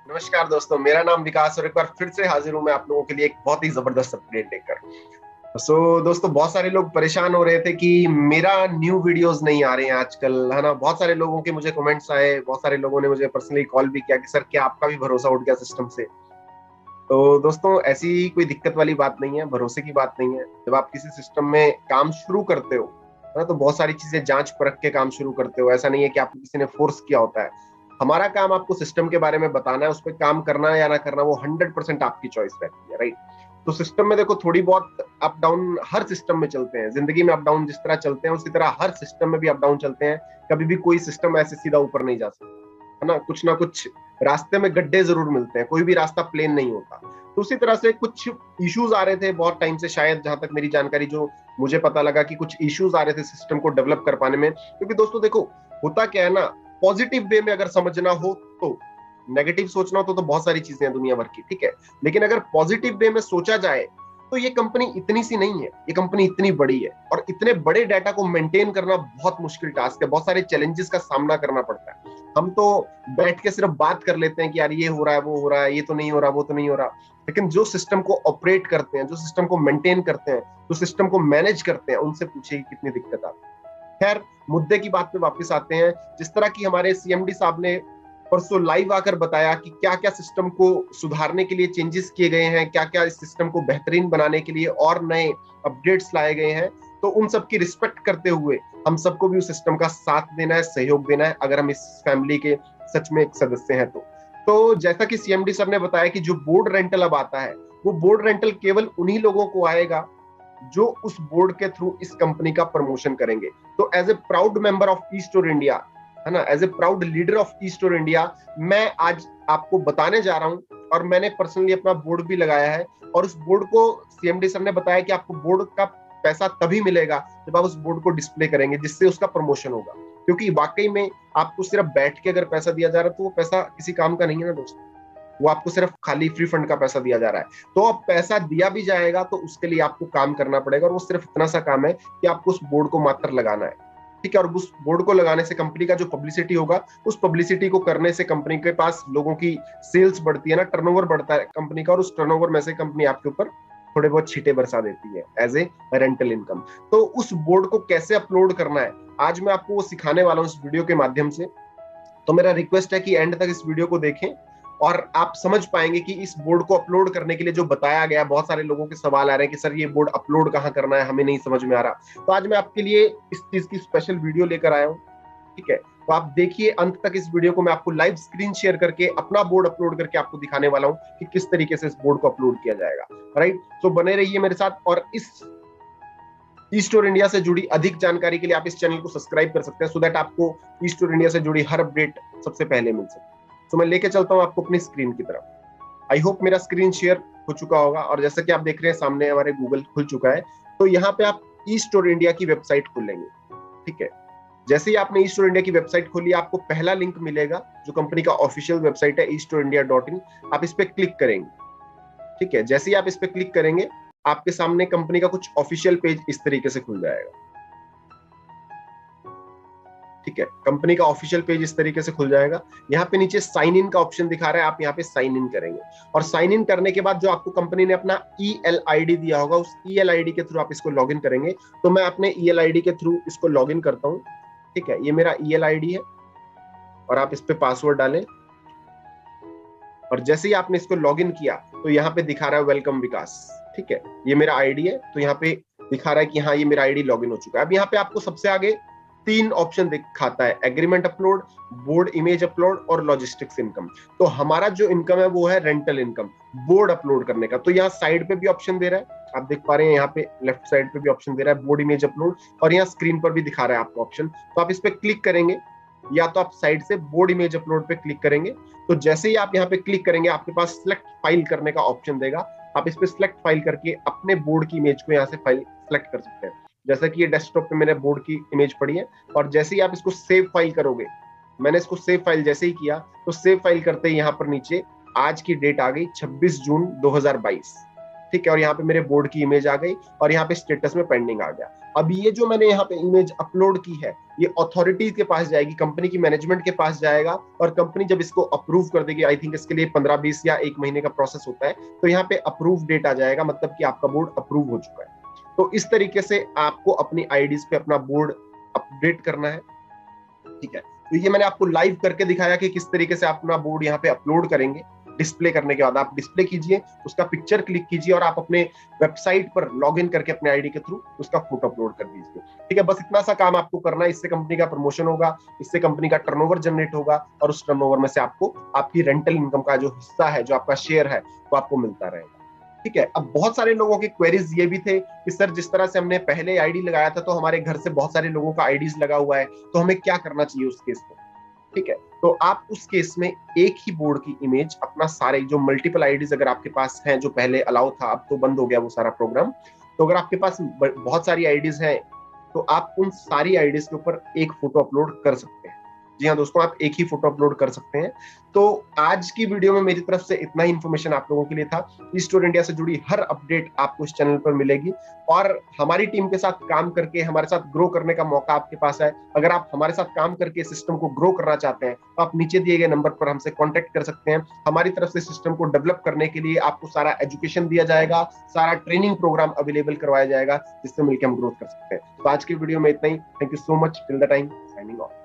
नमस्कार दोस्तों, मेरा नाम विकास और एक बार फिर से हाजिर हूं मैं आप लोगों के लिए एक बहुत ही जबरदस्त अपडेट लेकर। दोस्तों, बहुत सारे लोग परेशान हो रहे थे कि मेरा न्यू वीडियोस नहीं आ रहे हैं आजकल, है ना। बहुत सारे लोगों के मुझे कमेंट्स आए, बहुत सारे लोगों ने मुझे पर्सनली कॉल भी किया कि सर क्या आपका भी भरोसा उठ गया सिस्टम से। तो दोस्तों, ऐसी कोई दिक्कत वाली बात नहीं है, भरोसे की बात नहीं है। जब आप किसी सिस्टम में काम शुरू करते हो, है ना, तो बहुत सारी चीजें जांच परख के काम शुरू करते हो। ऐसा नहीं है कि आपको किसी ने फोर्स किया होता है। हमारा काम आपको सिस्टम के बारे में बताना है, उस पर काम करना है या ना करना वो 100% आपकी चॉइस रहती है, राइट। तो सिस्टम में देखो, थोड़ी बहुत अप डाउन हर सिस्टम में चलते हैं। जिंदगी में अप डाउन जिस तरह चलते हैं, उसी तरह हर सिस्टम में भी अप डाउन चलते हैं। कभी भी कोई सिस्टम ऐसे सीधा ऊपर नहीं जा सकता, है ना कुछ रास्ते में गड्ढे जरूर मिलते हैं, कोई भी रास्ता प्लेन नहीं होता। तो उसी तरह से कुछ इश्यूज आ रहे थे बहुत टाइम से, शायद जहां तक मेरी जानकारी, जो मुझे पता लगा कि कुछ इश्यूज आ रहे थे सिस्टम को डेवलप कर पाने में। क्योंकि दोस्तों देखो, होता क्या है ना, पॉजिटिव वे में अगर समझना हो तो, नेगेटिव सोचना हो तो बहुत सारी चीजें हैं दुनिया भर की, ठीक है। लेकिन अगर पॉजिटिव वे में सोचा जाए तो ये कंपनी इतनी सी नहीं है, ये कंपनी इतनी बड़ी है और इतने बड़े डाटा को मेंटेन करना बहुत मुश्किल टास्क है। बहुत सारे चैलेंजेस का सामना करना पड़ता है। हम तो बैठ के सिर्फ बात कर लेते हैं कि यार ये हो रहा है, वो हो रहा है, ये तो नहीं हो रहा, वो तो नहीं हो रहा। लेकिन जो सिस्टम को ऑपरेट करते हैं, जो सिस्टम को मेंटेन करते हैं, जो सिस्टम को मैनेज करते हैं, उनसे पूछिए कितनी दिक्कत आती है। खैर, मुद्दे की बात पे वापस आते हैं। जिस तरह की हमारे सीएमडी साहब ने परसों लाइव आकर बताया कि क्या क्या सिस्टम को सुधारने के लिए चेंजेस किए गए हैं, क्या क्या इस सिस्टम को बेहतरीन बनाने के लिए और नए अपडेट्स लाए गए हैं, तो उन सब की रिस्पेक्ट करते हुए हम सबको भी उस सिस्टम का साथ देना है, सहयोग देना है, अगर हम इस फैमिली के सच में एक सदस्य हैं तो जैसा कि सीएमडी सर ने बताया कि जो बोर्ड रेंटल अब आता है, वो बोर्ड रेंटल केवल उन्हीं लोगों को आएगा जो उस बोर्ड के थ्रू इस कंपनी का प्रमोशन करेंगे। तो as a proud member of East और इंडिया, है ना, as a proud leader of East और इंडिया, मैं आज आपको बताने जा रहा हूं। और मैंने पर्सनली अपना बोर्ड भी लगाया है, और उस बोर्ड को सीएमडी सर ने बताया कि आपको बोर्ड का पैसा तभी मिलेगा जब आप उस बोर्ड को डिस्प्ले करेंगे, जिससे उसका प्रमोशन होगा। क्योंकि वाकई में आपको सिर्फ बैठ के अगर पैसा दिया जा रहा है तो वो पैसा किसी काम का नहीं है ना दोस्तों, वो आपको सिर्फ खाली फ्री फंड का पैसा दिया जा रहा है। तो अब पैसा दिया भी जाएगा तो उसके लिए आपको काम करना पड़ेगा, और वो सिर्फ इतना सा काम है कि आपको उस बोर्ड को मात्र लगाना है, ठीक है। और उस बोर्ड को लगाने से कंपनी का जो पब्लिसिटी होगा, उस पब्लिसिटी को करने से कंपनी के पास लोगों की सेल्स बढ़ती है ना, टर्नओवर बढ़ता है कंपनी का, और उस टर्नओवर में से कंपनी आपके ऊपर थोड़े बहुत छींटे बरसा देती है एज ए रेंटल इनकम। तो उस बोर्ड को कैसे अपलोड करना है, आज मैं आपको वो सिखाने वाला हूं इस वीडियो के माध्यम से। तो मेरा रिक्वेस्ट है कि एंड तक इस वीडियो को देखें और आप समझ पाएंगे कि इस बोर्ड को अपलोड करने के लिए जो बताया गया। बहुत सारे लोगों के सवाल आ रहे हैं कि सर ये बोर्ड अपलोड कहाँ करना है, हमें नहीं समझ में आ रहा। तो आज मैं आपके लिए इस चीज की स्पेशल वीडियो लेकर आया हूँ, ठीक है। तो आप देखिए अंत तक इस वीडियो को, मैं आपको लाइव स्क्रीन शेयर करके अपना बोर्ड अपलोड करके आपको दिखाने वाला हूँ कि किस तरीके से इस बोर्ड को अपलोड किया जाएगा, राइट। तो बने रहिए मेरे साथ, और इस ईस्ट और इंडिया से जुड़ी अधिक जानकारी के लिए आप इस चैनल को सब्सक्राइब कर सकते हैं, सो दैट आपको ईस्ट और इंडिया से जुड़ी हर अपडेट सबसे पहले मिल सके। तो मैं लेके चलता हूं आपको अपनी स्क्रीन की तरफ। आई होप मेरा स्क्रीन शेयर हो चुका होगा, और जैसा कि आप देख रहे हैं सामने हमारे गूगल खुल चुका है। तो यहाँ पे आप ईस्ट और इंडिया की वेबसाइट खोलेंगे, ठीक है। जैसे ही आपने ईस्ट और इंडिया की वेबसाइट खोली, आपको पहला लिंक मिलेगा जो कंपनी का ऑफिशियल वेबसाइट है eastindia.in। आप इस पे क्लिक करेंगे, ठीक है। जैसे ही आप इस पे क्लिक करेंगे, आपके सामने कंपनी का कुछ ऑफिशियल पेज इस तरीके से खुल जाएगा, ठीक है। कंपनी का ऑफिशियल पेज इस तरीके से खुल जाएगा। यहाँ पे नीचे साइन इन का ऑप्शन दिखा रहा है, आप यहाँ पे साइन इन करेंगे, और साइन इन करने के बाद जो आपको कंपनी ने अपना ईएल आईडी दिया होगा, उस ईएल आईडी के थ्रू आप इसको लॉग इन करेंगे। तो मैं अपने ईएल आईडी के थ्रू इसको लॉग इन करता हूँ, ठीक है। ये मेरा ईएल आईडी है, और आप इस पे पासवर्ड डालें। और जैसे ही आपने इसको लॉग इन किया तो यहाँ पे दिखा रहा है वेलकम विकास, ठीक है। ये मेरा आईडी है, तो यहाँ पे दिखा रहा है कि हाँ ये मेरा आईडी लॉग इन हो चुका है। अब यहाँ पे आपको सबसे आगे तीन ऑप्शन दिखाता है, agreement upload, board image upload और लॉजिस्टिक्स इनकम। तो हमारा जो इनकम है वो है रेंटल इनकम, बोर्ड अपलोड करने का। तो यहाँ साइड पे भी ऑप्शन दे रहा है, आप देख पा रहे हैं, यहाँ पे लेफ्ट साइड पे भी ऑप्शन दे रहा है बोर्ड इमेज अपलोड, और यहाँ स्क्रीन पर भी दिखा रहा है आपको ऑप्शन। तो आप इस पे क्लिक करेंगे, या तो आप साइड से बोर्ड इमेज अपलोड पे क्लिक करेंगे। तो जैसे ही आप यहाँ पे क्लिक करेंगे, आपके पास सिलेक्ट फाइल करने का ऑप्शन देगा। आप इस पे सिलेक्ट फाइल करके अपने बोर्ड की इमेज को यहाँ से फाइल सिलेक्ट कर सकते हैं। जैसा कि ये डेस्कटॉप पे मेरे बोर्ड की इमेज पड़ी है, और जैसे ही आप इसको सेव फाइल करोगे, मैंने इसको सेव फाइल जैसे ही किया, तो सेव फाइल करते ही यहाँ पर नीचे आज की डेट आ गई 26 जून 2022, ठीक है, और यहाँ पे मेरे बोर्ड की इमेज आ गई और यहाँ पे स्टेटस में पेंडिंग आ गया। अब ये जो मैंने यहाँ पे इमेज अपलोड की है, ये अथॉरिटीज के पास जाएगी, कंपनी की मैनेजमेंट के पास जाएगा, और कंपनी जब इसको अप्रूव कर देगी, आई थिंक इसके लिए 15-20 या 1 महीने का प्रोसेस होता है, तो यहाँ पे अप्रूव डेट आ जाएगा, मतलब कि आपका बोर्ड अप्रूव हो चुका है। तो इस तरीके से आपको अपनी आईडीज पे अपना बोर्ड अपडेट करना है, ठीक है। तो ये मैंने आपको लाइव करके दिखाया कि किस तरीके से आप अपना बोर्ड यहाँ पे अपलोड करेंगे। डिस्प्ले करने के बाद आप डिस्प्ले कीजिए, उसका पिक्चर क्लिक कीजिए और आप अपने वेबसाइट पर लॉग इन करके अपने आईडी के थ्रू उसका फोटो अपलोड कर दीजिए, ठीक है। बस इतना सा काम आपको करना है, इससे कंपनी का प्रमोशन होगा, इससे कंपनी का टर्नओवर जनरेट होगा, और उस टर्नओवर में से आपको आपकी रेंटल इनकम का जो हिस्सा है, जो आपका शेयर है, वो आपको मिलता रहेगा, ठीक है। अब बहुत सारे लोगों के क्वेरीज ये भी थे कि सर जिस तरह से हमने पहले आईडी लगाया था, तो हमारे घर से बहुत सारे लोगों का आईडीज लगा हुआ है, तो हमें क्या करना चाहिए उस केस में, ठीक है। तो आप उस केस में एक ही बोर्ड की इमेज अपना सारे जो मल्टीपल आईडीज अगर आपके पास हैं, जो पहले अलाउ था, अब तो बंद हो गया वो सारा प्रोग्राम, तो अगर आपके पास बहुत सारी आईडीज हैं, तो आप उन सारी आईडीज के ऊपर एक फोटो अपलोड कर सकते हैं। जी हाँ दोस्तों, आप एक ही फोटो अपलोड कर सकते हैं। तो आज की वीडियो में मेरी तरफ से इतना ही इन्फॉर्मेशन आप लोगों के लिए था। स्टोर इंडिया से जुड़ी हर अपडेट आपको इस चैनल पर मिलेगी, और हमारी टीम के साथ काम करके हमारे साथ ग्रो करने का मौका आपके पास है। अगर आप हमारे साथ काम करके सिस्टम को ग्रो करना चाहते हैं, तो आप नीचे दिए गए नंबर पर हमसे कॉन्टेक्ट कर सकते हैं। हमारी तरफ से सिस्टम को डेवलप करने के लिए आपको सारा एजुकेशन दिया जाएगा, सारा ट्रेनिंग प्रोग्राम अवेलेबल करवाया जाएगा, जिससे मिलकर हम ग्रोथ कर सकते हैं। तो आज की वीडियो में इतना ही। Thank you so much. Till the time, signing of.